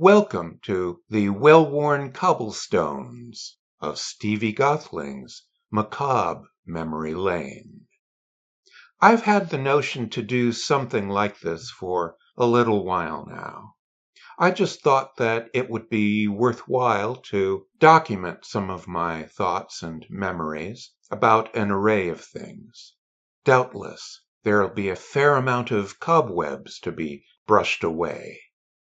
welcome to the well-worn cobblestones of Stevie Gothling's Macabre memory lane. I've had the notion to do something like this for a little while now. I just thought that it would be worthwhile to document some of my thoughts and memories about an array of things. Doubtless, there'll be a fair amount of cobwebs to be brushed away.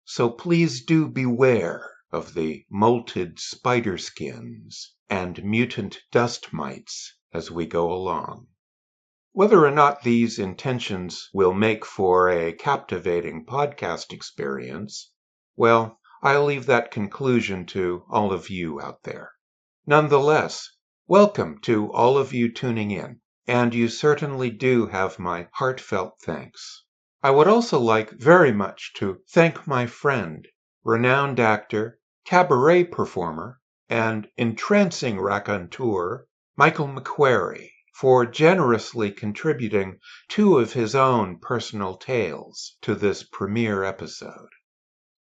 So please do beware of the molted spider skins and mutant dust mites as we go along. Whether or not these intentions will make for a captivating podcast experience, well, I'll leave that conclusion to all of you out there. Nonetheless, welcome to all of you tuning in, and you certainly do have my heartfelt thanks. I would also like very much to thank my friend, renowned actor, cabaret performer, and entrancing raconteur, Michael McQuary, for generously contributing 2 of his own personal tales to this premiere episode.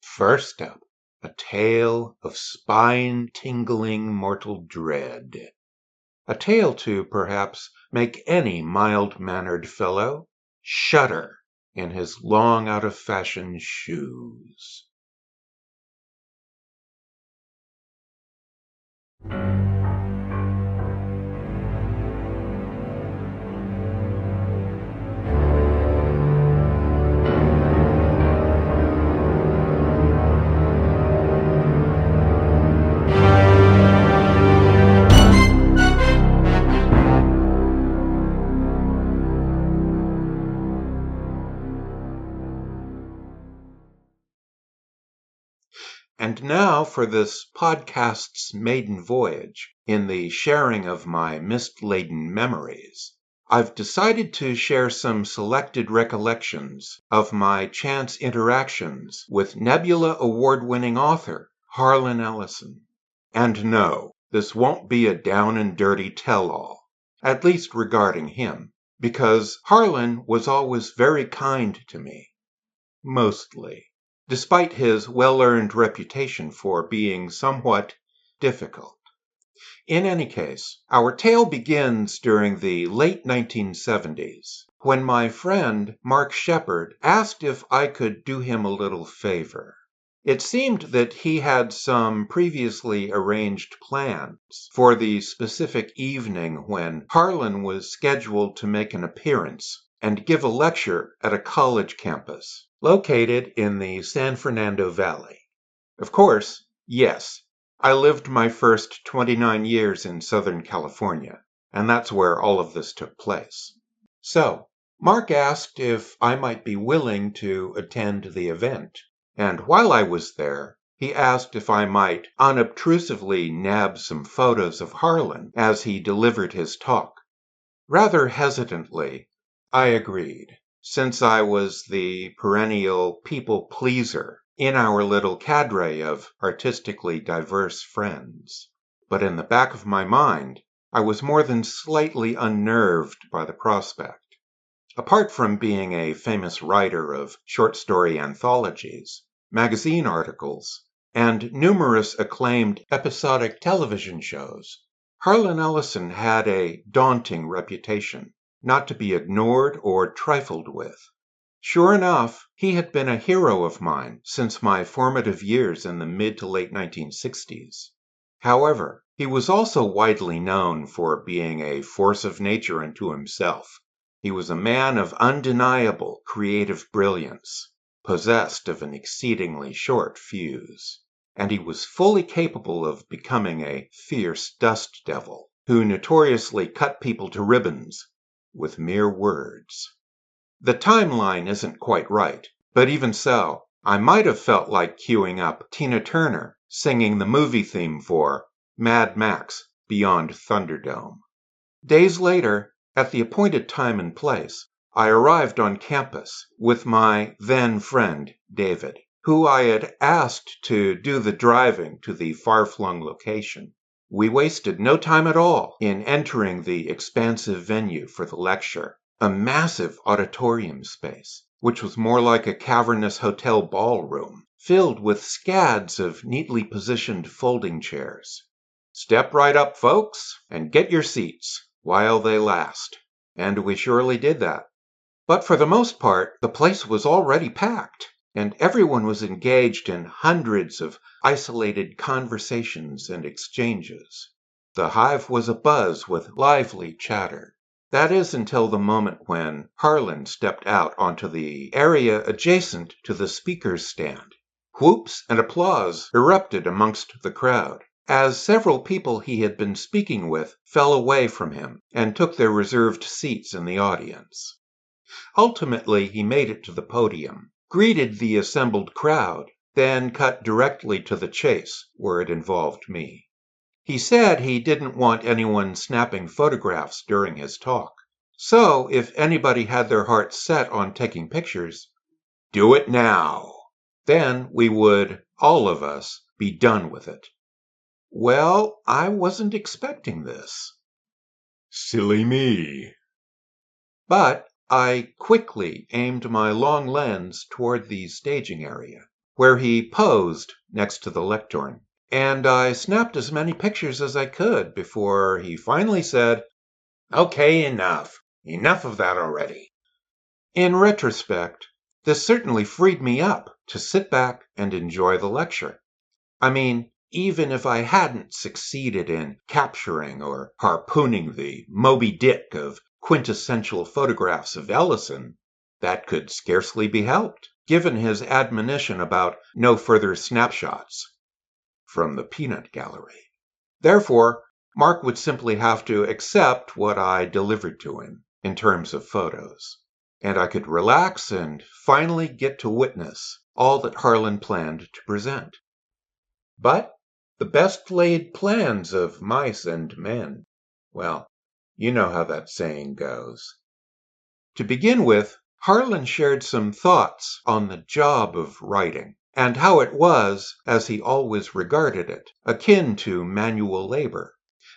First up, a tale of spine-tingling mortal dread. A tale to perhaps make any mild-mannered fellow shudder in his long out-of-fashion shoes. And now for this podcast's maiden voyage in the sharing of my mist-laden memories. I've decided to share some selected recollections of my chance interactions with Nebula Award-winning author Harlan Ellison. And no, this won't be a down-and-dirty tell-all, at least regarding him, because Harlan was always very kind to me. Mostly. Despite his well-earned reputation for being somewhat difficult. In any case, our tale begins during the late 1970s, when my friend Mark Shepard asked if I could do him a little favor. It seemed that he had some previously arranged plans for the specific evening when Harlan was scheduled to make an appearance and give a lecture at a college campus located in the San Fernando Valley. Of course, yes, I lived my first 29 years in Southern California, and that's where all of this took place. So, Mark asked if I might be willing to attend the event, and while I was there, he asked if I might unobtrusively nab some photos of Harlan as he delivered his talk. Rather hesitantly, I agreed, since I was the perennial people-pleaser in our little cadre of artistically diverse friends. But in the back of my mind, I was more than slightly unnerved by the prospect. Apart from being a famous writer of short story anthologies, magazine articles, and numerous acclaimed episodic television shows, Harlan Ellison had a daunting reputation, not to be ignored or trifled with. Sure enough, he had been a hero of mine since my formative years in the mid to late 1960s. However, he was also widely known for being a force of nature unto himself. He was a man of undeniable creative brilliance, possessed of an exceedingly short fuse, and he was fully capable of becoming a fierce dust devil who notoriously cut people to ribbons with mere words. The timeline isn't quite right, but even so, I might have felt like queuing up Tina Turner singing the movie theme for Mad Max Beyond Thunderdome. Days later, at the appointed time and place, I arrived on campus with my then friend David, who I had asked to do the driving to the far-flung location. We wasted no time at all in entering the expansive venue for the lecture, a massive auditorium space, which was more like a cavernous hotel ballroom filled with scads of neatly positioned folding chairs. "Step right up, folks, and get your seats while they last." And we surely did that. But for the most part, the place was already packed, and everyone was engaged in hundreds of isolated conversations and exchanges. The hive was abuzz with lively chatter. That is until the moment when Harlan stepped out onto the area adjacent to the speaker's stand. Whoops and applause erupted amongst the crowd, as several people he had been speaking with fell away from him and took their reserved seats in the audience. Ultimately, he made it to the podium, greeted the assembled crowd, then cut directly to the chase, where it involved me. He said he didn't want anyone snapping photographs during his talk. So, if anybody had their hearts set on taking pictures, do it now. Then we would, all of us, be done with it. Well, I wasn't expecting this. Silly me. But I quickly aimed my long lens toward the staging area, where he posed next to the lectern, and I snapped as many pictures as I could before he finally said, "Okay, enough. Enough of that already." In retrospect, this certainly freed me up to sit back and enjoy the lecture. I mean, even if I hadn't succeeded in capturing or harpooning the Moby Dick of quintessential photographs of Ellison, that could scarcely be helped, given his admonition about no further snapshots from the peanut gallery. Therefore, Mark would simply have to accept what I delivered to him in terms of photos, and I could relax and finally get to witness all that Harlan planned to present. But the best laid plans of mice and men, well, you know how that saying goes. To begin with, Harlan shared some thoughts on the job of writing, and how it was, as he always regarded it, akin to manual labor.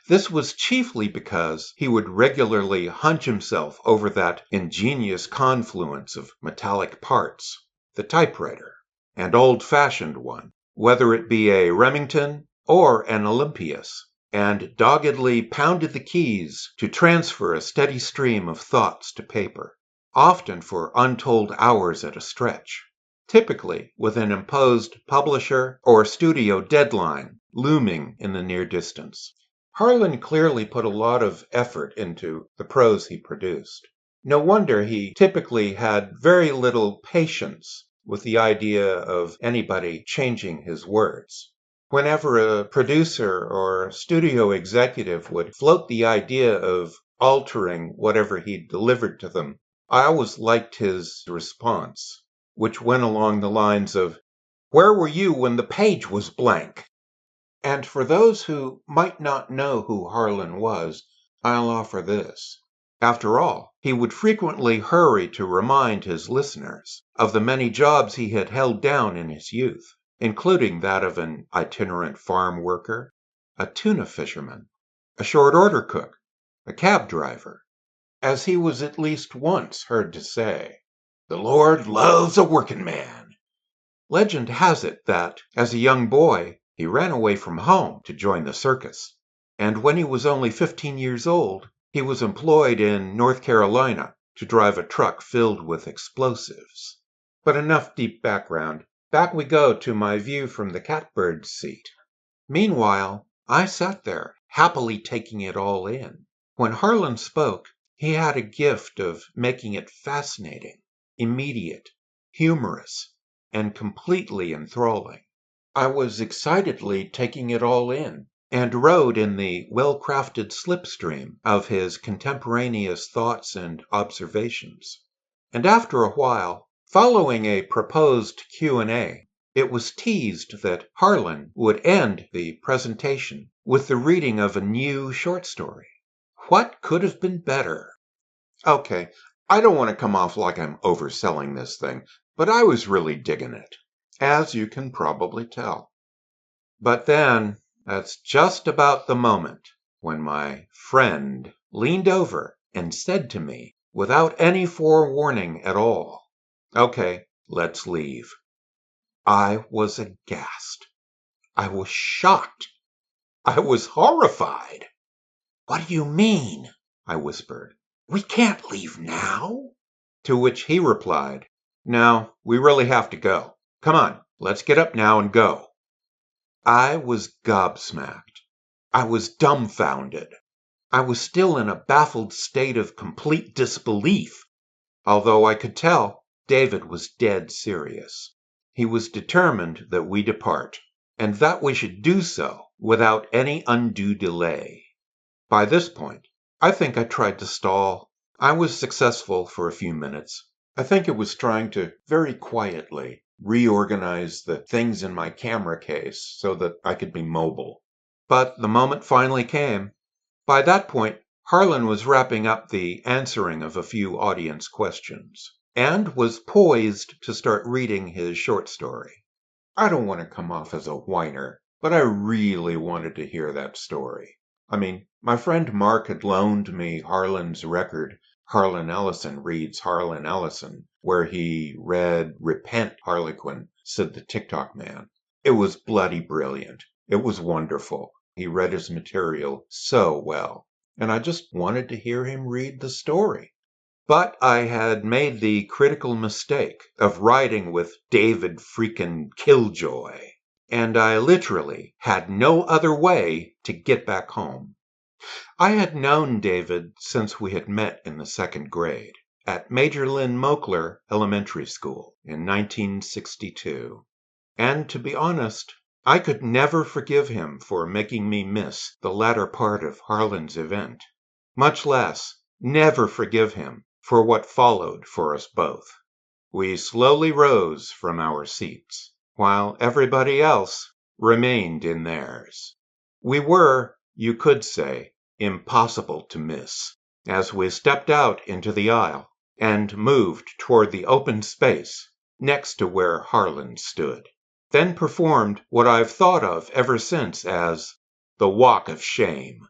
This was chiefly because he would regularly hunch himself over that ingenious confluence of metallic parts, the typewriter, an old-fashioned one, whether it be a Remington or an Olympius, and doggedly pounded the keys to transfer a steady stream of thoughts to paper, often for untold hours at a stretch, typically with an imposed publisher or studio deadline looming in the near distance. Harlan clearly put a lot of effort into the prose he produced. No wonder he typically had very little patience with the idea of anybody changing his words. Whenever a producer or studio executive would float the idea of altering whatever he delivered to them, I always liked his response, which went along the lines of, "Where were you when the page was blank?" And for those who might not know who Harlan was, I'll offer this. After all, he would frequently hurry to remind his listeners of the many jobs he had held down in his youth, including that of an itinerant farm worker, a tuna fisherman, a short order cook, a cab driver. As he was at least once heard to say, "The Lord loves a working man." Legend has it that, as a young boy, he ran away from home to join the circus, and when he was only 15 years old, he was employed in North Carolina to drive a truck filled with explosives. But enough deep background. Back we go to my view from the catbird's seat. Meanwhile, I sat there, happily taking it all in. When Harlan spoke, he had a gift of making it fascinating, immediate, humorous, and completely enthralling. I was excitedly taking it all in, and rode in the well-crafted slipstream of his contemporaneous thoughts and observations. And after a while, following a proposed Q&A, it was teased that Harlan would end the presentation with the reading of a new short story. What could have been better? Okay, I don't want to come off like I'm overselling this thing, but I was really digging it, as you can probably tell. But then, that's just about the moment when my friend leaned over and said to me, without any forewarning at all, "Okay, let's leave." I was aghast. I was shocked. I was horrified. "What do you mean?" I whispered. "We can't leave now." To which he replied, "No, we really have to go. Come on, let's get up now and go." I was gobsmacked. I was dumbfounded. I was still in a baffled state of complete disbelief, although I could tell David was dead serious. He was determined that we depart, and that we should do so without any undue delay. By this point, I think I tried to stall. I was successful for a few minutes. I think it was trying to very quietly reorganize the things in my camera case so that I could be mobile. But the moment finally came. By that point, Harlan was wrapping up the answering of a few audience questions and was poised to start reading his short story. I don't want to come off as a whiner, but I really wanted to hear that story. I mean, my friend Mark had loaned me Harlan's record, Harlan Ellison Reads Harlan Ellison, where he read Repent, Harlequin, said the TikTok man. It was bloody brilliant. It was wonderful. He read his material so well, and I just wanted to hear him read the story. But I had made the critical mistake of riding with David freaking Killjoy, and I literally had no other way to get back home. I had known David since we had met in the second grade at Major Lynn Moakler Elementary School in 1962. And to be honest, I could never forgive him for making me miss the latter part of Harlan's event, much less never forgive him for what followed for us both. We slowly rose from our seats, while everybody else remained in theirs. We were, you could say, impossible to miss, as we stepped out into the aisle and moved toward the open space next to where Harlan stood, then performed what I've thought of ever since as the walk of shame.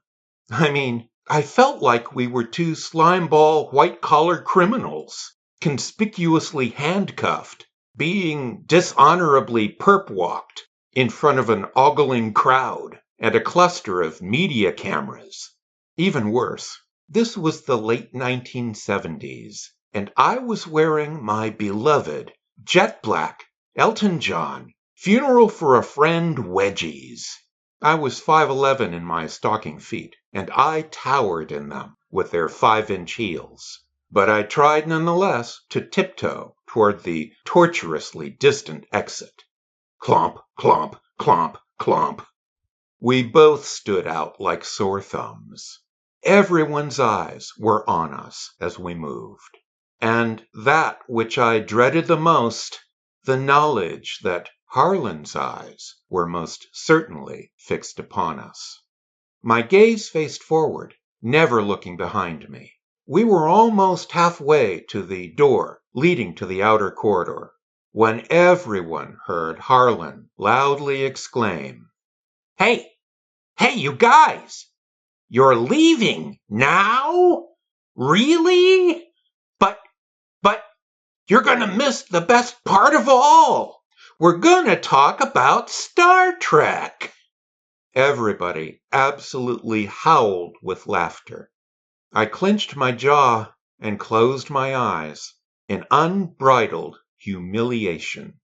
I mean, I felt like we were two slimeball white-collar criminals, conspicuously handcuffed, being dishonorably perp-walked in front of an ogling crowd and a cluster of media cameras. Even worse, this was the late 1970s, and I was wearing my beloved jet black Elton John Funeral for a Friend wedgies. I was 5'11" in my stocking feet, and I towered in them with their 5-inch heels. But I tried nonetheless to tiptoe toward the tortuously distant exit. Clomp, clomp, clomp, clomp. We both stood out like sore thumbs. Everyone's eyes were on us as we moved. And that which I dreaded the most, the knowledge that Harlan's eyes were most certainly fixed upon us. My gaze faced forward, never looking behind me. We were almost halfway to the door leading to the outer corridor, when everyone heard Harlan loudly exclaim, "Hey! Hey, you guys! You're leaving now? Really? But you're gonna miss the best part of all! We're gonna talk about Star Trek!" Everybody absolutely howled with laughter. I clenched my jaw and closed my eyes in unbridled humiliation.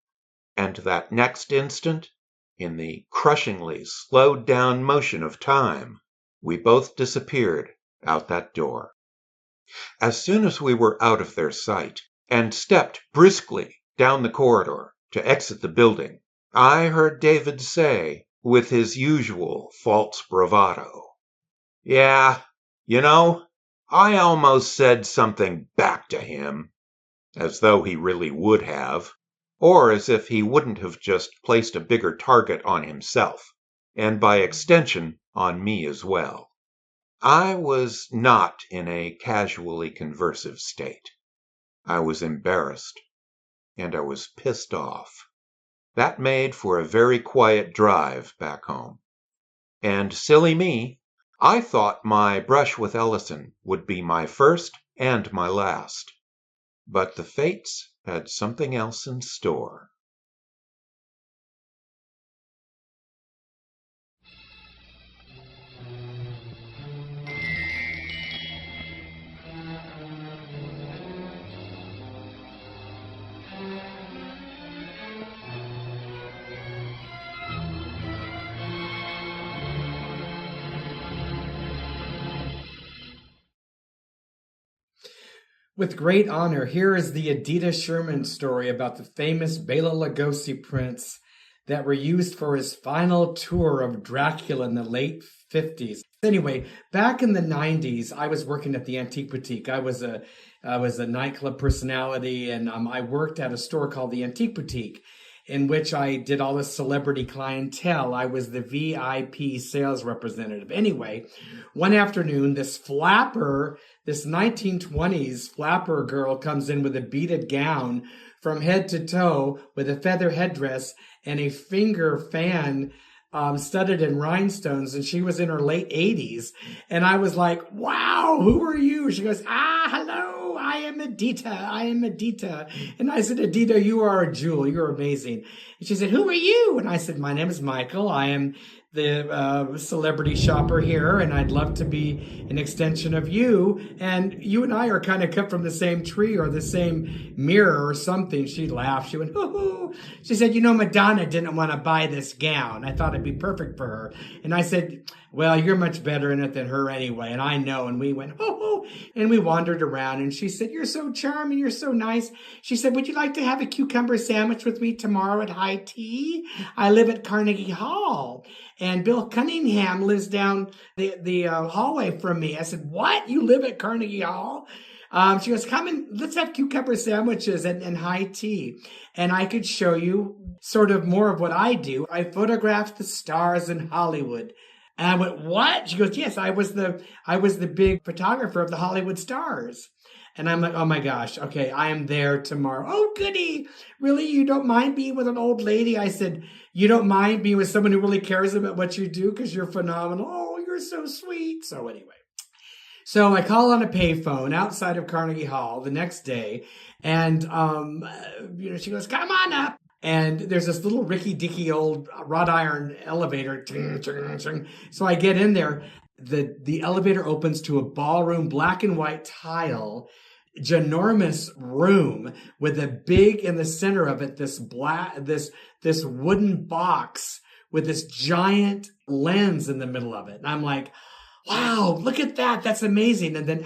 And that next instant, in the crushingly slowed down motion of time, we both disappeared out that door. As soon as we were out of their sight and stepped briskly down the corridor to exit the building, I heard David say, with his usual false bravado, "Yeah, I almost said something back to him," as though he really would have, or as if he wouldn't have just placed a bigger target on himself, and by extension on me as well. I was not in a casually conversive state. I was embarrassed, and I was pissed off. That made for a very quiet drive back home. And silly me, I thought my brush with Ellison would be my first and my last. But the fates had something else in store. With great honor, here is the Editta Sherman story about the famous Bela Lugosi prints that were used for his final tour of Dracula in the late 50s. Anyway, back in the 90s, I was working at the Antique Boutique. I was a nightclub personality, and I worked at a store called the Antique Boutique, in which I did all the celebrity clientele. I was the VIP sales representative. Anyway, one afternoon, this 1920s flapper girl comes in with a beaded gown from head to toe with a feather headdress and a finger fan studded in rhinestones, and she was in her late 80s. And I was like, wow, who are you? She goes, hello, I am Editta. And I said, Editta, you are a jewel. You're amazing. And she said, who are you? And I said, my name is Michael. I am the celebrity shopper here, and I'd love to be an extension of you. And you and I are kind of cut from the same tree or the same mirror or something. She laughed. She went, hoo-hoo. She said, Madonna didn't want to buy this gown. I thought it'd be perfect for her. And I said, well, you're much better in it than her anyway. And I know. And we went, hoo-hoo. And we wandered around, and she said, you're so charming. You're so nice. She said, would you like to have a cucumber sandwich with me tomorrow at high tea? I live at Carnegie Hall, and Bill Cunningham lives down the hallway from me. I said, what? You live at Carnegie Hall? She goes, come and let's have cucumber sandwiches and high tea. And I could show you sort of more of what I do. I photographed the stars in Hollywood. And I went, what? She goes, yes, I was the big photographer of the Hollywood stars. And I'm like, oh my gosh, okay, I am there tomorrow. Oh, goody. Really? You don't mind being with an old lady? I said, you don't mind being with someone who really cares about what you do because you're phenomenal? Oh, you're so sweet. So anyway. So I call on a payphone outside of Carnegie Hall the next day. And, she goes, come on up. And there's this little ricky-dicky old wrought iron elevator. So I get in there. The elevator opens to a ballroom, black and white tile, ginormous room with a big in the center of it, this wooden box with this giant lens in the middle of it. And I'm like, wow, look at that. That's amazing. And then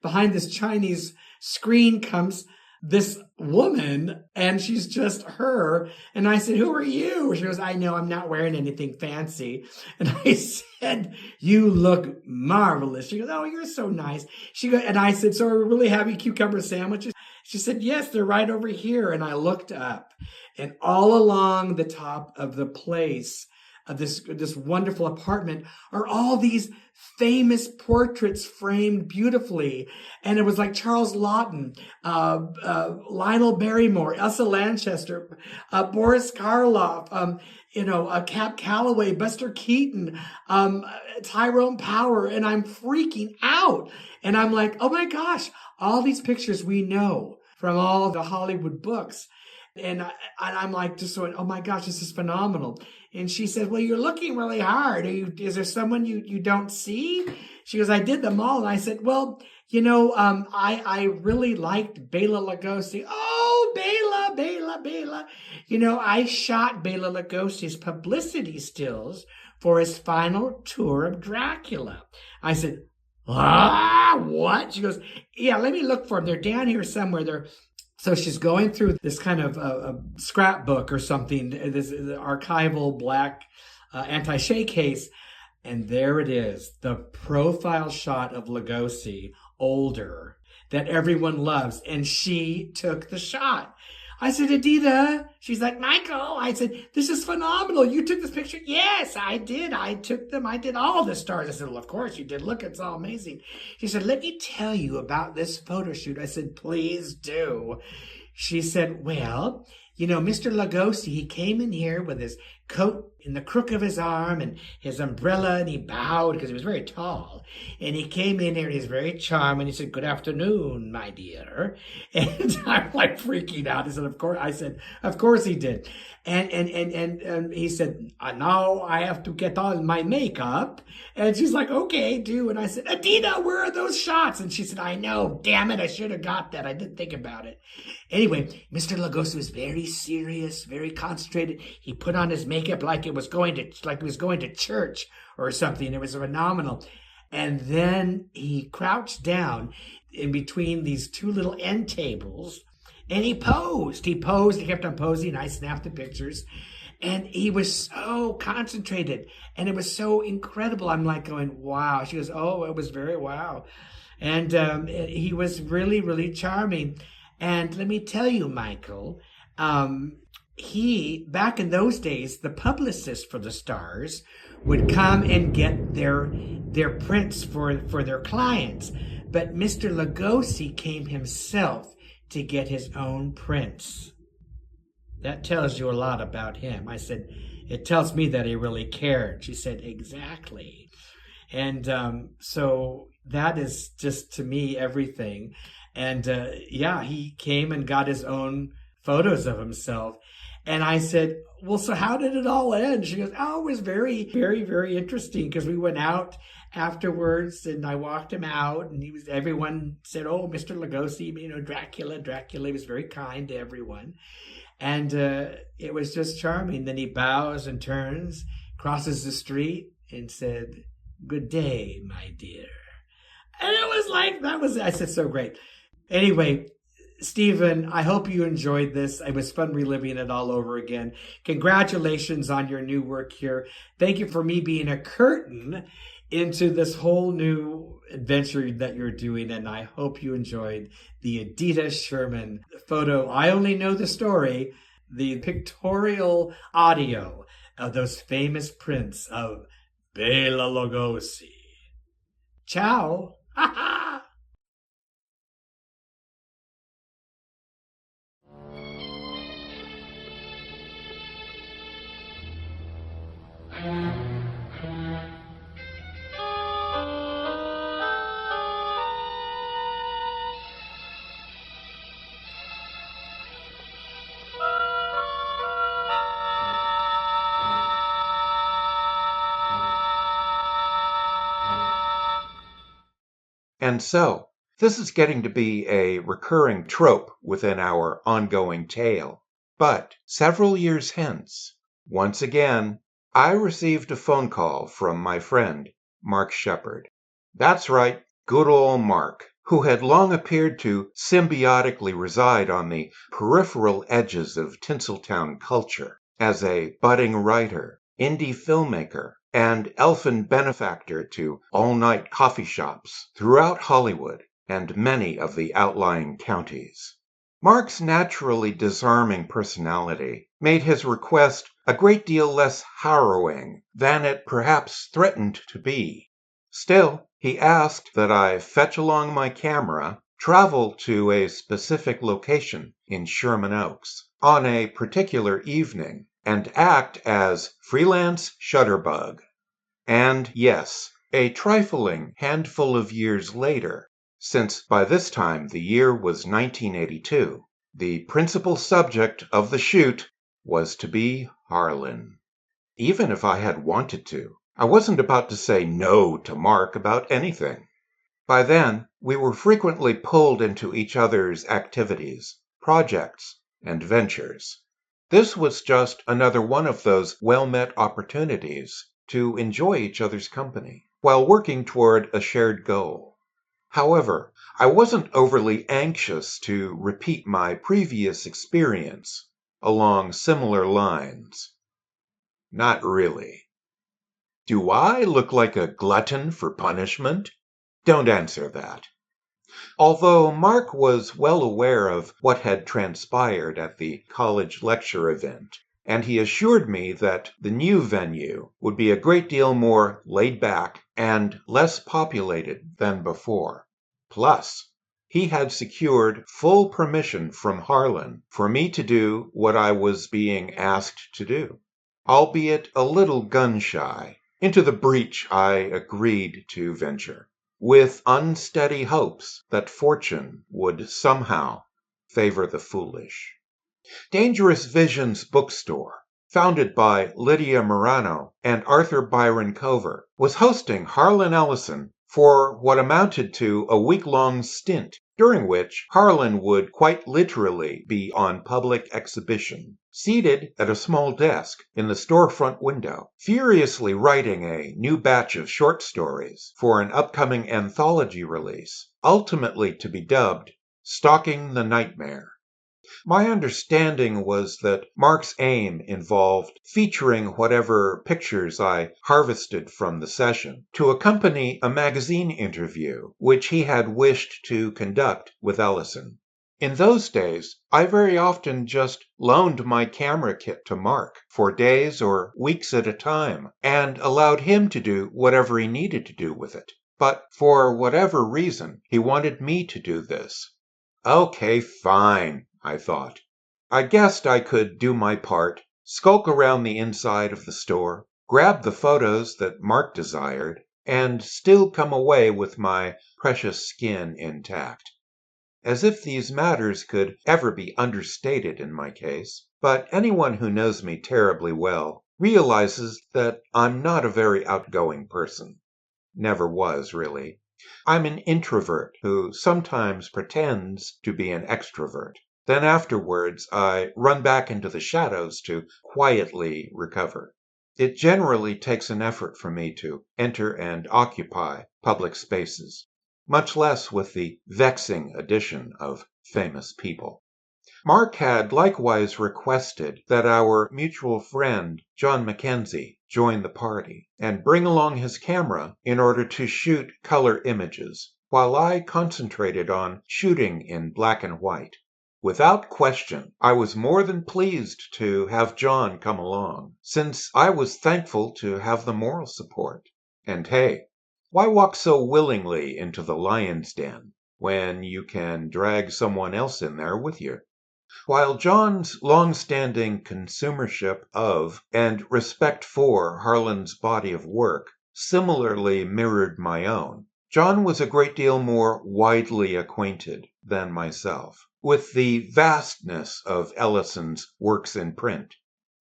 behind this Chinese screen comes this woman, and she's just her. And I said, who are you? She goes, I know, I'm not wearing anything fancy. And I said, you look marvelous. She goes, oh, you're so nice. She goes, and I said, so are we really having cucumber sandwiches? She said, yes, they're right over here. And I looked up, and all along the top of the place of this wonderful apartment are all these famous portraits framed beautifully. And it was like Charles Laughton, Lionel Barrymore, Elsa Lanchester, Boris Karloff, Cap Calloway, Buster Keaton, Tyrone Power. And I'm freaking out. And I'm like, oh my gosh, all these pictures we know from all the Hollywood books. And I'm like, just going, oh my gosh, this is phenomenal. And she said, well, you're looking really hard. Is there someone you don't see? She goes, I did them all. And I said, well, I really liked Bela Lugosi. Oh, Bela. I shot Bela Lugosi's publicity stills for his final tour of Dracula. I said, what? She goes, yeah, let me look for them. They're down here somewhere. So she's going through this kind of a scrapbook or something, this archival black anti-shake case. And there it is, the profile shot of Lugosi, older, that everyone loves. And she took the shot. I said, Editta. She's like, Michael. I said, this is phenomenal. You took this picture? Yes, I did. I took them. I did all the stars. I said, well, of course you did. Look, it's all amazing. She said, let me tell you about this photo shoot. I said, please do. She said, well, Mr. Lugosi, he came in here with his coat in the crook of his arm and his umbrella, and he bowed because he was very tall. And he came in here and he's very charming. He said, good afternoon, my dear. And I'm like freaking out. He said, of course. I said, of course he did. And he said, now I have to get on my makeup. And she's like, okay, do. And I said, Editta, where are those shots? And she said, I know, damn it, I should have got that. I didn't think about it. Anyway, Mr. Lugosi was very serious, very concentrated. He put on his makeup like he was going to church or something. It was phenomenal. And then he crouched down. in between these two little end tables, and he posed. He kept on posing. I snapped the pictures. And he was so concentrated, and it was so incredible. I'm like going, wow. She goes, oh, it was very wow. And he was really, really charming. And let me tell you, Michael, back in those days, the publicist for the stars would come and get their prints for their clients. But Mr. Lugosi came himself to get his own prints. That tells you a lot about him. I said, it tells me that he really cared. She said, exactly. And so that is just, to me, everything. And he came and got his own photos of himself. And I said, well, so how did it all end? She goes, oh, it was very, very, very interesting, because we went out afterwards and I walked him out, and everyone said, oh, Mr. Lugosi, Dracula. He was very kind to everyone. And it was just charming. Then he bows and turns, crosses the street, and said, good day, my dear. And it was like, I said, so great. Anyway, Stephen, I hope you enjoyed this. It was fun reliving it all over again. Congratulations on your new work here. Thank you for me being a curtain into this whole new adventure that you're doing, and I hope you enjoyed the Editta Sherman photo. I only know the story, the pictorial audio of those famous prints of Bela Lugosi. Ciao! Ha ha! And so, this is getting to be a recurring trope within our ongoing tale. But several years hence, once again, I received a phone call from my friend, Mark Shepard. That's right, good old Mark, who had long appeared to symbiotically reside on the peripheral edges of Tinseltown culture as a budding writer, indie filmmaker, and elfin benefactor to all-night coffee shops throughout Hollywood and many of the outlying counties. Mark's naturally disarming personality made his request a great deal less harrowing than it perhaps threatened to be. Still, he asked that I fetch along my camera, travel to a specific location in Sherman Oaks on a particular evening, and act as freelance shutterbug. And yes, a trifling handful of years later, since by this time the year was 1982, the principal subject of the shoot was to be Harlan. Even if I had wanted to, I wasn't about to say no to Mark about anything. By then, we were frequently pulled into each other's activities, projects, and ventures. This was just another one of those well-met opportunities to enjoy each other's company while working toward a shared goal. However, I wasn't overly anxious to repeat my previous experience along similar lines. Not really. Do I look like a glutton for punishment? Don't answer that. Although Mark was well aware of what had transpired at the college lecture event, and he assured me that the new venue would be a great deal more laid back and less populated than before. Plus, he had secured full permission from Harlan for me to do what I was being asked to do, albeit a little gun-shy. Into the breach I agreed to venture, with unsteady hopes that fortune would somehow favor the foolish. Dangerous Visions Bookstore, founded by Lydia Morano and Arthur Byron Cover, was hosting Harlan Ellison for what amounted to a week-long stint during which Harlan would quite literally be on public exhibition, seated at a small desk in the storefront window, furiously writing a new batch of short stories for an upcoming anthology release, ultimately to be dubbed Stalking the Nightmare. My understanding was that Mark's aim involved featuring whatever pictures I harvested from the session to accompany a magazine interview which he had wished to conduct with Ellison. In those days, I very often just loaned my camera kit to Mark for days or weeks at a time and allowed him to do whatever he needed to do with it. But for whatever reason, he wanted me to do this. Okay, fine, I thought. I guessed I could do my part, skulk around the inside of the store, grab the photos that Mark desired, and still come away with my precious skin intact. As if these matters could ever be understated in my case, but anyone who knows me terribly well realizes that I'm not a very outgoing person. Never was, really. I'm an introvert who sometimes pretends to be an extrovert. Then afterwards, I run back into the shadows to quietly recover. It generally takes an effort for me to enter and occupy public spaces, much less with the vexing addition of famous people. Mark had likewise requested that our mutual friend John McKenzie join the party and bring along his camera in order to shoot color images, while I concentrated on shooting in black and white. Without question, I was more than pleased to have John come along, since I was thankful to have the moral support. And hey, why walk so willingly into the lion's den when you can drag someone else in there with you? While John's long-standing consumership of and respect for Harlan's body of work similarly mirrored my own, John was a great deal more widely acquainted than myself with the vastness of Ellison's works in print.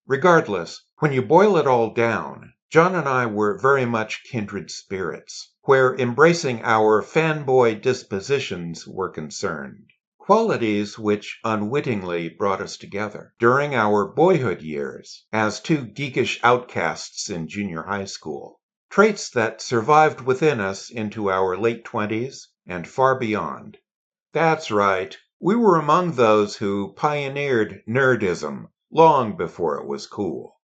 Regardless, when you boil it all down, John and I were very much kindred spirits, where embracing our fanboy dispositions were concerned. Qualities which unwittingly brought us together during our boyhood years as two geekish outcasts in junior high school. Traits that survived within us into our late 20s and far beyond. That's right, we were among those who pioneered nerdism long before it was cool.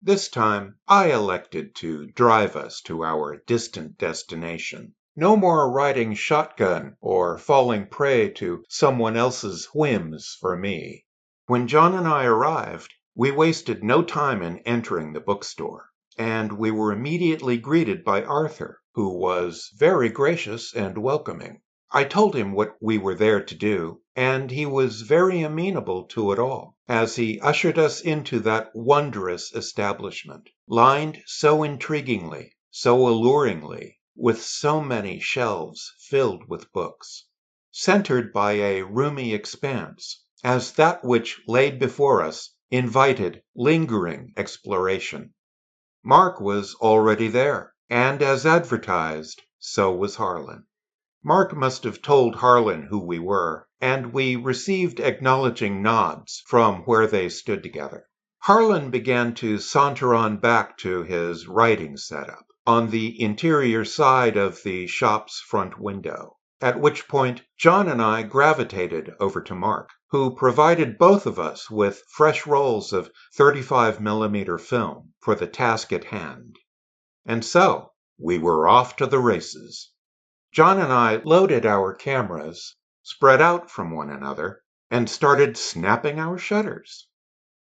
This time, I elected to drive us to our distant destination. No more riding shotgun or falling prey to someone else's whims for me. When John and I arrived, we wasted no time in entering the bookstore, and we were immediately greeted by Arthur, who was very gracious and welcoming. I told him what we were there to do, and he was very amenable to it all, as he ushered us into that wondrous establishment, lined so intriguingly, so alluringly, with so many shelves filled with books, centered by a roomy expanse, as that which laid before us invited lingering exploration. Mark was already there, and as advertised, so was Harlan. Mark must have told Harlan who we were, and we received acknowledging nods from where they stood together. Harlan began to saunter on back to his writing setup on the interior side of the shop's front window, at which point John and I gravitated over to Mark, who provided both of us with fresh rolls of 35mm film for the task at hand. And so, we were off to the races. John and I loaded our cameras, spread out from one another, and started snapping our shutters.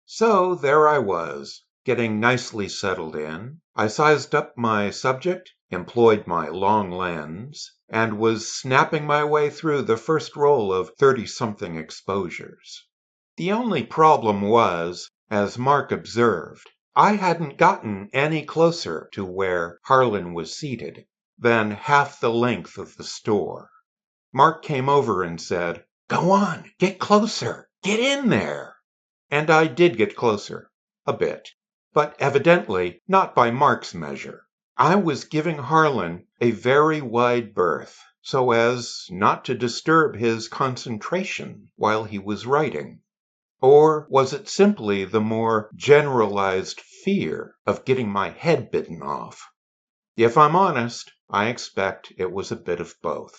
So there I was, getting nicely settled in. I sized up my subject, employed my long lens, and was snapping my way through the first roll of 30-something exposures. The only problem was, as Mark observed, I hadn't gotten any closer to where Harlan was seated than half the length of the store. Mark came over and said, "Go on, get closer, get in there." And I did get closer, a bit, but evidently not by Mark's measure. I was giving Harlan a very wide berth, so as not to disturb his concentration while he was writing? Or was it simply the more generalized fear of getting my head bitten off? If I'm honest, I expect it was a bit of both.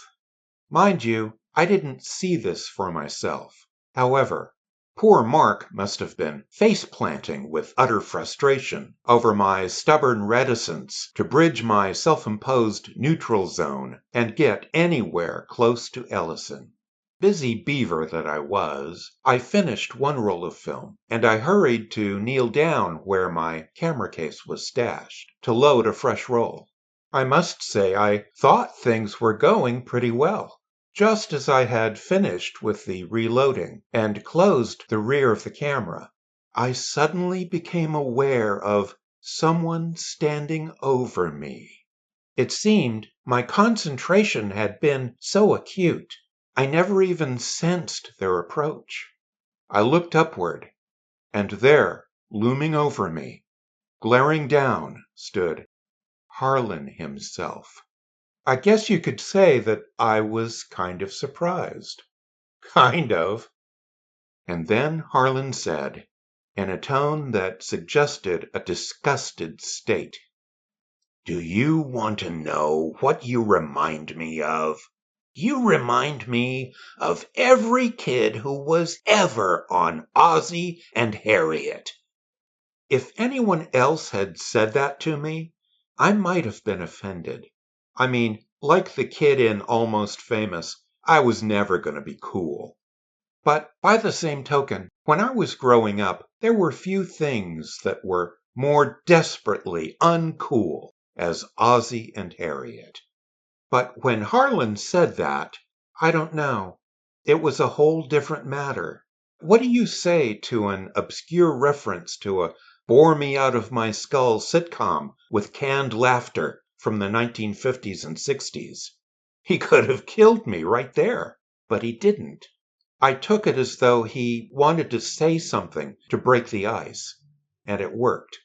Mind you, I didn't see this for myself. However, poor Mark must have been face-planting with utter frustration over my stubborn reticence to bridge my self-imposed neutral zone and get anywhere close to Ellison. Busy beaver that I was, I finished one roll of film, and I hurried to kneel down where my camera case was stashed to load a fresh roll. I must say I thought things were going pretty well. Just as I had finished with the reloading and closed the rear of the camera, I suddenly became aware of someone standing over me. It seemed my concentration had been so acute, I never even sensed their approach. I looked upward, and there, looming over me, glaring down, stood Harlan himself. I guess you could say that I was kind of surprised. Kind of. And then Harlan said, in a tone that suggested a disgusted state, "Do you want to know what you remind me of? You remind me of every kid who was ever on Ozzie and Harriet." If anyone else had said that to me, I might have been offended. I mean, like the kid in Almost Famous, I was never going to be cool. But by the same token, when I was growing up, there were few things that were more desperately uncool as Ozzie and Harriet. But when Harlan said that, I don't know. It was a whole different matter. What do you say to an obscure reference to a bore me out of my skull sitcom with canned laughter from the 1950s and 60s? He could have killed me right there, but he didn't. I took it as though he wanted to say something to break the ice, and it worked.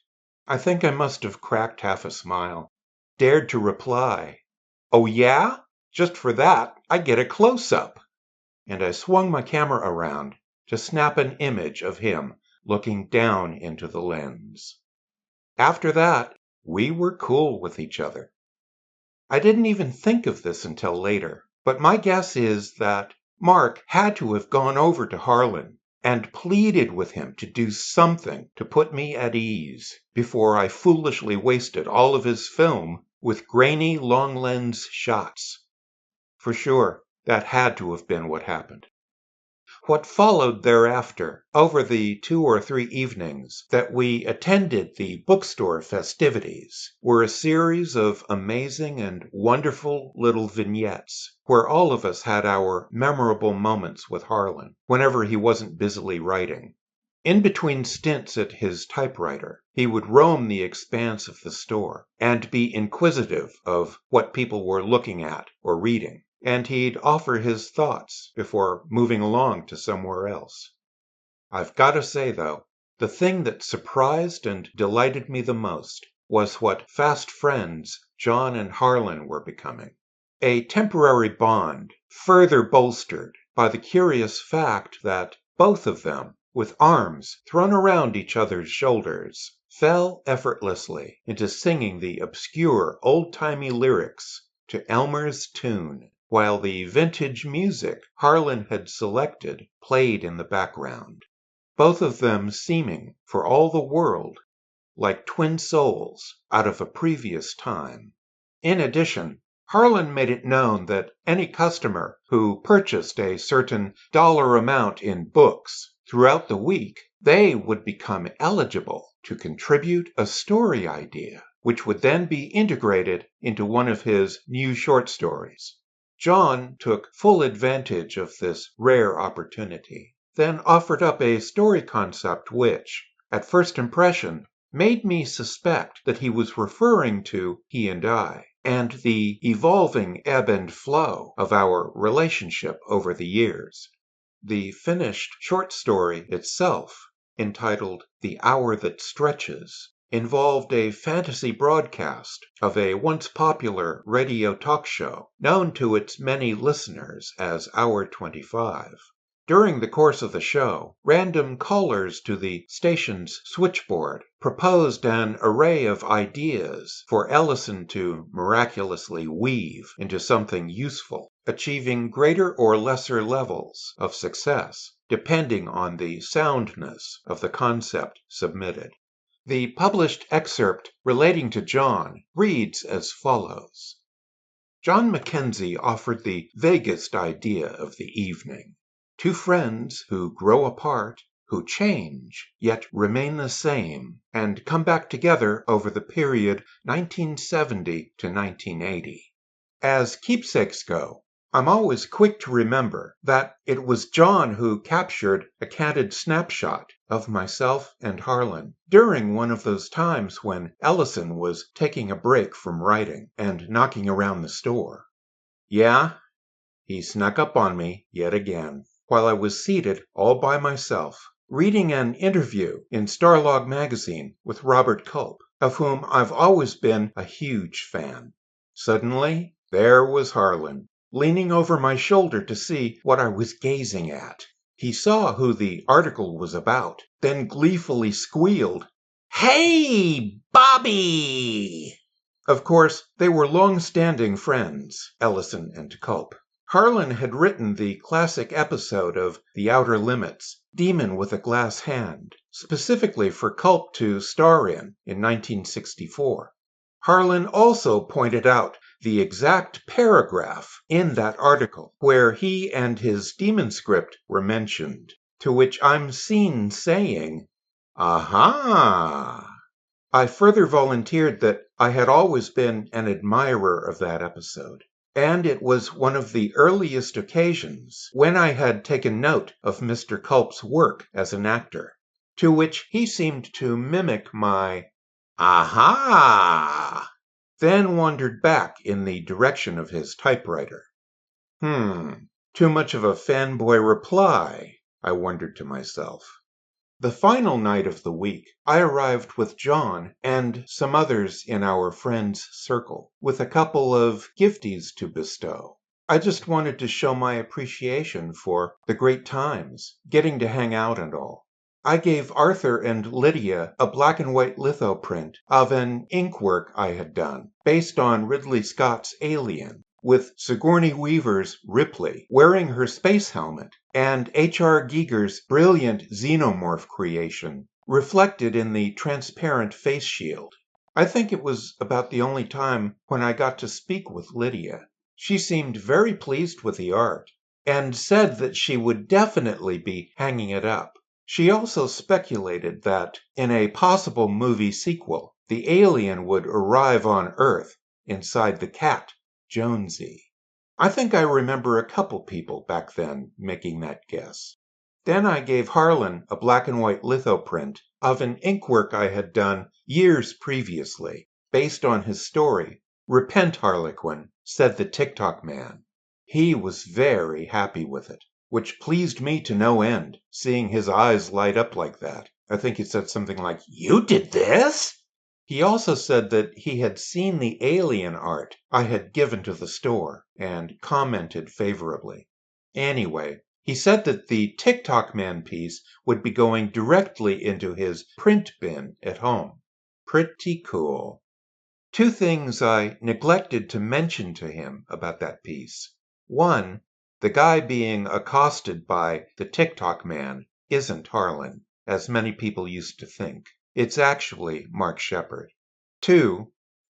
I think I must have cracked half a smile, dared to reply, "Oh yeah? Just for that, I get a close-up." And I swung my camera around to snap an image of him looking down into the lens. After that, we were cool with each other. I didn't even think of this until later, but my guess is that Mark had to have gone over to Harlan and pleaded with him to do something to put me at ease before I foolishly wasted all of his film with grainy long lens shots. For sure, that had to have been what happened. What followed thereafter, over the 2 or 3 evenings that we attended the bookstore festivities, were a series of amazing and wonderful little vignettes, where all of us had our memorable moments with Harlan, whenever he wasn't busily writing. In between stints at his typewriter, he would roam the expanse of the store and be inquisitive of what people were looking at or reading, and he'd offer his thoughts before moving along to somewhere else. I've got to say, though, the thing that surprised and delighted me the most was what fast friends John and Harlan were becoming. A temporary bond, further bolstered by the curious fact that both of them, with arms thrown around each other's shoulders, fell effortlessly into singing the obscure old-timey lyrics to Elmer's tune, while the vintage music Harlan had selected played in the background, both of them seeming, for all the world, like twin souls out of a previous time. In addition, Harlan made it known that any customer who purchased a certain dollar amount in books throughout the week, they would become eligible to contribute a story idea, which would then be integrated into one of his new short stories. John took full advantage of this rare opportunity, then offered up a story concept which, at first impression, made me suspect that he was referring to He and I, and the evolving ebb and flow of our relationship over the years. The finished short story itself, entitled The Hour That Stretches, involved a fantasy broadcast of a once popular radio talk show known to its many listeners as Hour 25. During the course of the show, random callers to the station's switchboard proposed an array of ideas for Ellison to miraculously weave into something useful, achieving greater or lesser levels of success, depending on the soundness of the concept submitted. The published excerpt relating to John reads as follows. John McKenzie offered the vaguest idea of the evening. Two friends who grow apart, who change, yet remain the same, and come back together over the period 1970 to 1980. As keepsakes go, I'm always quick to remember that it was John who captured a candid snapshot of myself and Harlan during one of those times when Ellison was taking a break from writing and knocking around the store. Yeah, he snuck up on me yet again, while I was seated all by myself, reading an interview in Starlog magazine with Robert Culp, of whom I've always been a huge fan. Suddenly, there was Harlan, leaning over my shoulder to see what I was gazing at. He saw who the article was about, then gleefully squealed, "Hey, Bobby!" Of course, they were long-standing friends, Ellison and Culp. Harlan had written the classic episode of The Outer Limits, Demon with a Glass Hand, specifically for Culp to star in 1964. Harlan also pointed out the exact paragraph in that article where he and his demon script were mentioned, to which I'm seen saying, "Aha!" I further volunteered that I had always been an admirer of that episode, and it was one of the earliest occasions when I had taken note of Mr. Culp's work as an actor, to which he seemed to mimic my "Aha!" then wandered back in the direction of his typewriter. Too much of a fanboy reply, I wondered to myself. The final night of the week, I arrived with John and some others in our friends' circle, with a couple of gifties to bestow. I just wanted to show my appreciation for the great times, getting to hang out and all. I gave Arthur and Lydia a black and white litho print of an ink work I had done, based on Ridley Scott's Alien, with Sigourney Weaver's Ripley wearing her space helmet and H.R. Giger's brilliant xenomorph creation reflected in the transparent face shield. I think it was about the only time when I got to speak with Lydia. She seemed very pleased with the art and said that she would definitely be hanging it up. She also speculated that in a possible movie sequel, the alien would arrive on Earth inside the cat, Jonesy. I think I remember a couple people back then making that guess. Then I gave Harlan a black and white litho print of an ink work I had done years previously, based on his story, Repent, Harlequin, said the TikTok man. He was very happy with it, which pleased me to no end, seeing his eyes light up like that. I think he said something like, "You did this?" He also said that he had seen the alien art I had given to the store and commented favorably. Anyway, he said that the TikTok man piece would be going directly into his print bin at home. Pretty cool. Two things I neglected to mention to him about that piece. One, the guy being accosted by the TikTok man isn't Harlan, as many people used to think. It's actually Mark Shepard. Two,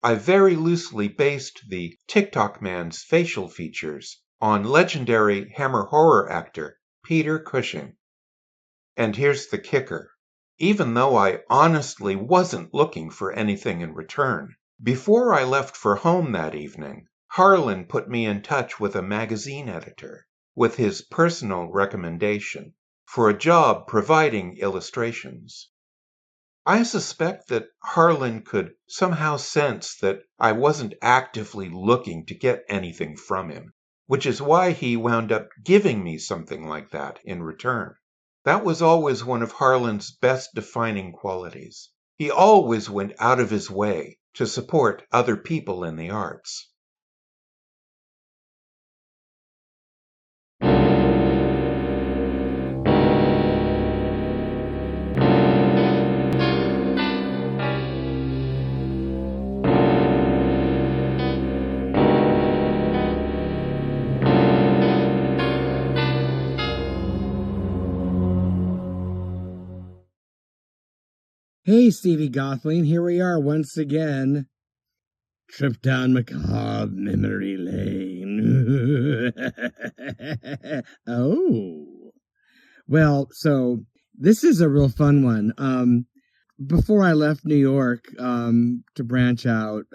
I very loosely based the TikTok man's facial features on legendary Hammer horror actor Peter Cushing. And here's the kicker. Even though I honestly wasn't looking for anything in return, before I left for home that evening, Harlan put me in touch with a magazine editor with his personal recommendation for a job providing illustrations. I suspect that Harlan could somehow sense that I wasn't actively looking to get anything from him, which is why he wound up giving me something like that in return. That was always one of Harlan's best defining qualities. He always went out of his way to support other people in the arts. Hey, Stevie Gothling, here we are once again. Trip down Macabre memory lane. Oh. Well, so this is a real fun one. Before I left New York to branch out,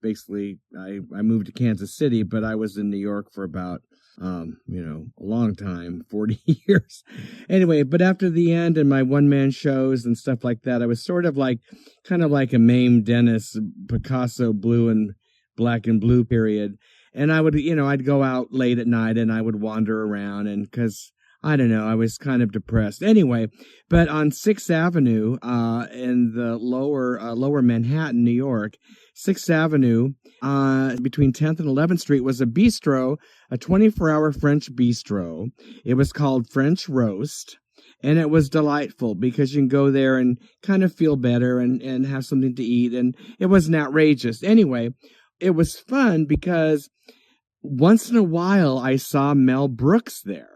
basically I moved to Kansas City, but I was in New York for about a long time, 40 years. Anyway, but after the end and my one-man shows and stuff like that, I was sort of kind of like a Mame Dennis, Picasso blue and black and blue period. And I would, I'd go out late at night and I would wander around, and because I don't know, I was kind of depressed. Anyway, but on 6th Avenue, in the lower Manhattan, New York, 6th Avenue, between 10th and 11th Street was a bistro, a 24-hour French bistro. It was called French Roast, and it was delightful because you can go there and kind of feel better and have something to eat, and it wasn't outrageous. Anyway, it was fun because once in a while I saw Mel Brooks there.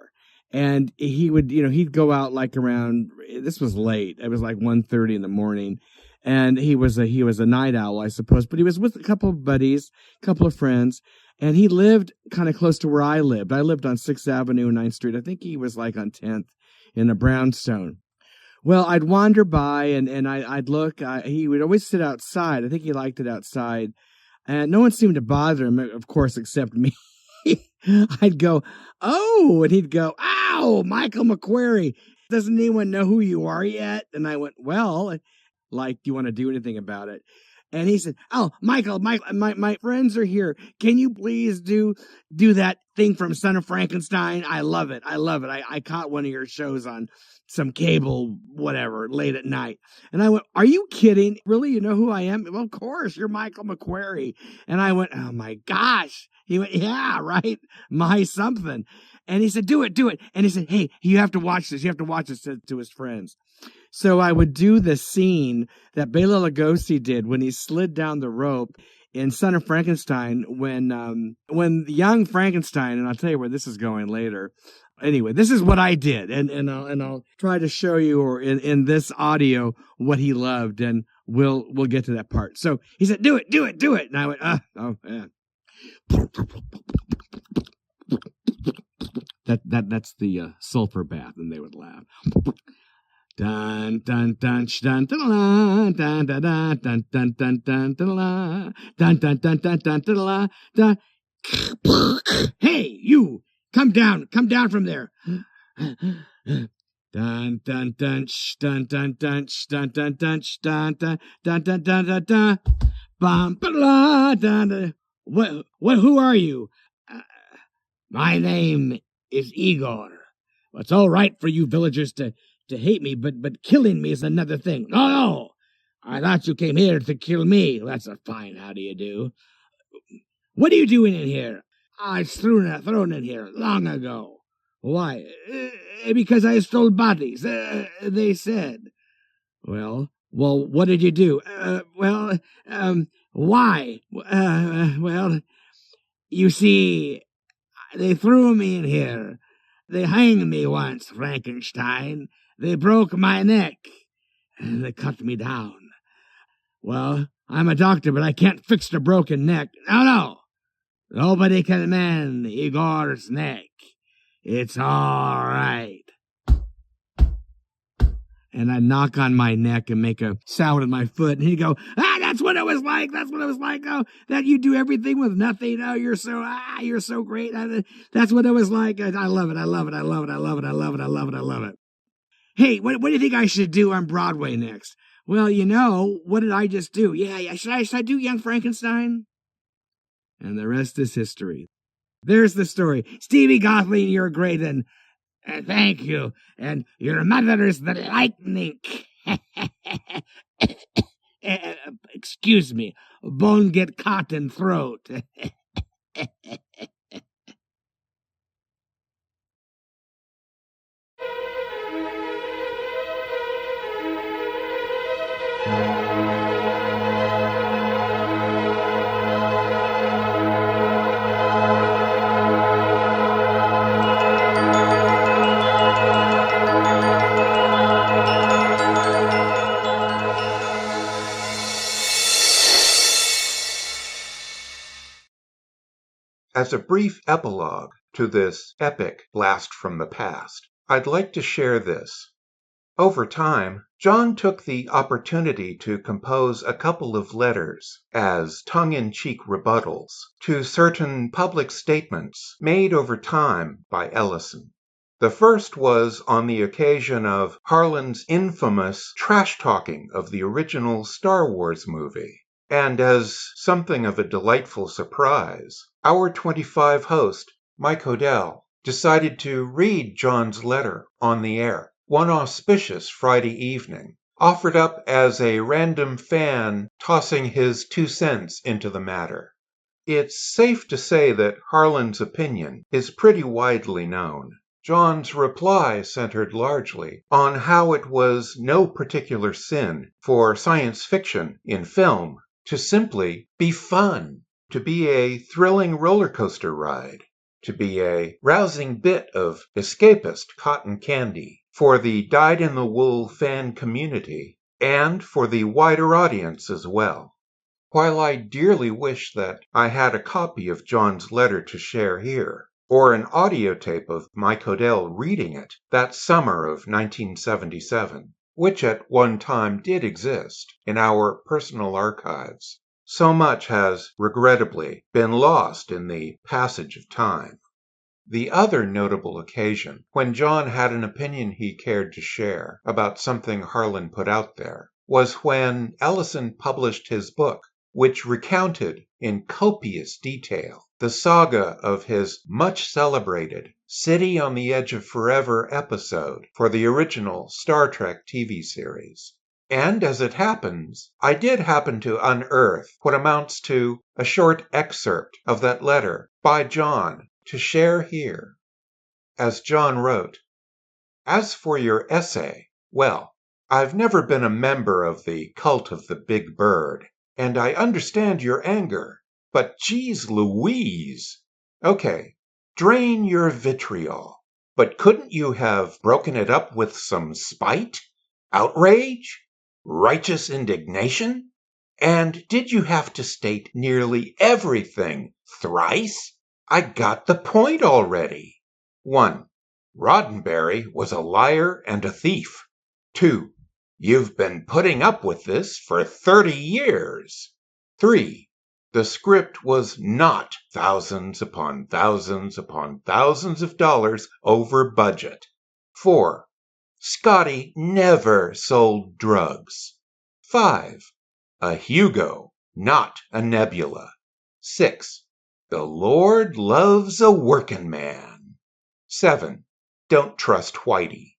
And he would, he'd go out like around, this was late. It was like 1:30 in the morning. And he was a night owl, I suppose, but he was with a couple of buddies, a couple of friends, and he lived kind of close to where I lived. I lived on 6th Avenue and 9th Street. I think he was like on 10th in a brownstone. Well, I'd wander by and I'd look. He would always sit outside. I think he liked it outside. And no one seemed to bother him, of course, except me. I'd go, oh, and he'd go, ow, Michael McQuary. Doesn't anyone know who you are yet? And I went, well, do you want to do anything about it? And he said, oh, Michael, my friends are here. Can you please do that thing from Son of Frankenstein? I love it. I caught one of your shows on some cable, whatever, late at night. And I went, are you kidding? Really? You know who I am? Well, of course, you're Michael McQuary. And I went, oh my gosh. He went, yeah, right. My something. And he said, do it. And he said, hey, you have to watch this. You have to watch this to his friends. So I would do the scene that Bela Lugosi did when he slid down the rope in Son of Frankenstein when young Frankenstein, and I'll tell you where this is going later. Anyway, this is what I did, and I'll try to show you or in this audio what he loved, and we'll get to that part. So he said, do it. And I went, oh man. That's the sulfur bath, and they would laugh. Dun dun dun dun dun dun dun dun dun dun dun dun dun dun dun dun dun dun dun. Hey, you, come down from there. Dun dun dun dun dun dun dun dun dun dun dun dun dun dun dun. Bum ba dun. What? Who are you? My name is Igor. It's all right for you villagers to hate me, but killing me is another thing. No. I thought you came here to kill me. That's a fine how do you do. What are you doing in here? I was thrown in here long ago. Why? Because I stole bodies, they said. Well, what did you do? Why? Well, you see, they threw me in here. They hanged me once, Frankenstein. They broke my neck. And they cut me down. Well, I'm a doctor, but I can't fix the broken neck. No. Nobody can mend Igor's neck. It's all right. And I'd knock on my neck and make a sound with my foot. And he'd go, that's what it was like. Oh, that you do everything with nothing. Oh, you're so great. That's what it was like. I love it. Hey, what do you think I should do on Broadway next? Well, what did I just do? Yeah, should I do Young Frankenstein? And the rest is history. There's the story. Stevie Gothling, you're great, and thank you. And your mother is the lightning. Excuse me, bone get caught in throat. As a brief epilogue to this epic blast from the past, I'd like to share this. Over time, John took the opportunity to compose a couple of letters as tongue-in-cheek rebuttals to certain public statements made over time by Ellison. The first was on the occasion of Harlan's infamous trash-talking of the original Star Wars movie. And as something of a delightful surprise, our 25 host, Mike Hodel, decided to read John's letter on the air one auspicious Friday evening, offered up as a random fan tossing his 2 cents into the matter. It's safe to say that Harlan's opinion is pretty widely known. John's reply centered largely on how it was no particular sin for science fiction in film to simply be fun, to be a thrilling roller coaster ride, to be a rousing bit of escapist cotton candy for the dyed-in-the-wool fan community and for the wider audience as well. While I dearly wish that I had a copy of John's letter to share here, or an audio tape of Mike Hodel reading it that summer of 1977, which at one time did exist in our personal archives, so much has regrettably been lost in the passage of time. The other notable occasion when John had an opinion he cared to share about something Harlan put out there was when Ellison published his book, which recounted in copious detail the saga of his much celebrated City on the Edge of Forever episode for the original Star Trek TV series. And as it happens, I did happen to unearth what amounts to a short excerpt of that letter by John to share here. As John wrote, "As for your essay, well, I've never been a member of the cult of the big bird, and I understand your anger, but geez Louise! Okay, drain your vitriol, but couldn't you have broken it up with some spite, outrage, righteous indignation? And did you have to state nearly everything thrice? I got the point already. 1. Roddenberry was a liar and a thief. 2. You've been putting up with this for 30 years. 3. The script was not thousands upon thousands upon thousands of dollars over budget. 4. Scotty never sold drugs. 5. A Hugo, not a nebula. 6. The Lord loves a working man. 7. Don't trust Whitey."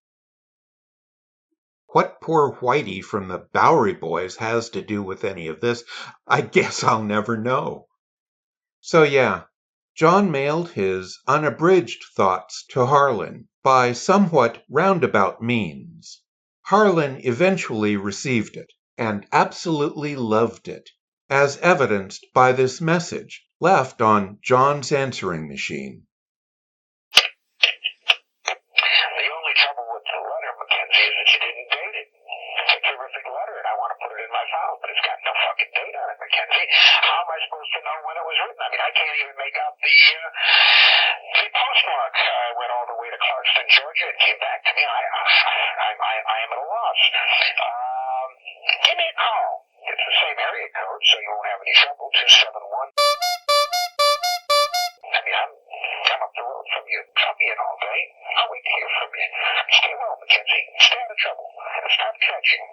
What poor Whitey from the Bowery Boys has to do with any of this, I guess I'll never know. So yeah, John mailed his unabridged thoughts to Harlan by somewhat roundabout means. Harlan eventually received it and absolutely loved it, as evidenced by this message left on John's answering machine. The only trouble with the letter, McKenzie, is that you didn't date it. It's a terrific letter, and I want to put it in my file, but it's got no fucking date on it, McKenzie. How am I supposed to know when it was written? I mean, I can't even make out the postmark. I went all the way to Clarkston, Georgia, and came back to me. I am at a loss. Give me a call. It's the same area code, so you won't have any trouble. 271. I mean, I'm up the road from you. I'll be in all day. I'll wait to hear from you. Stay well, McKenzie. Stay out of trouble. And stop catching.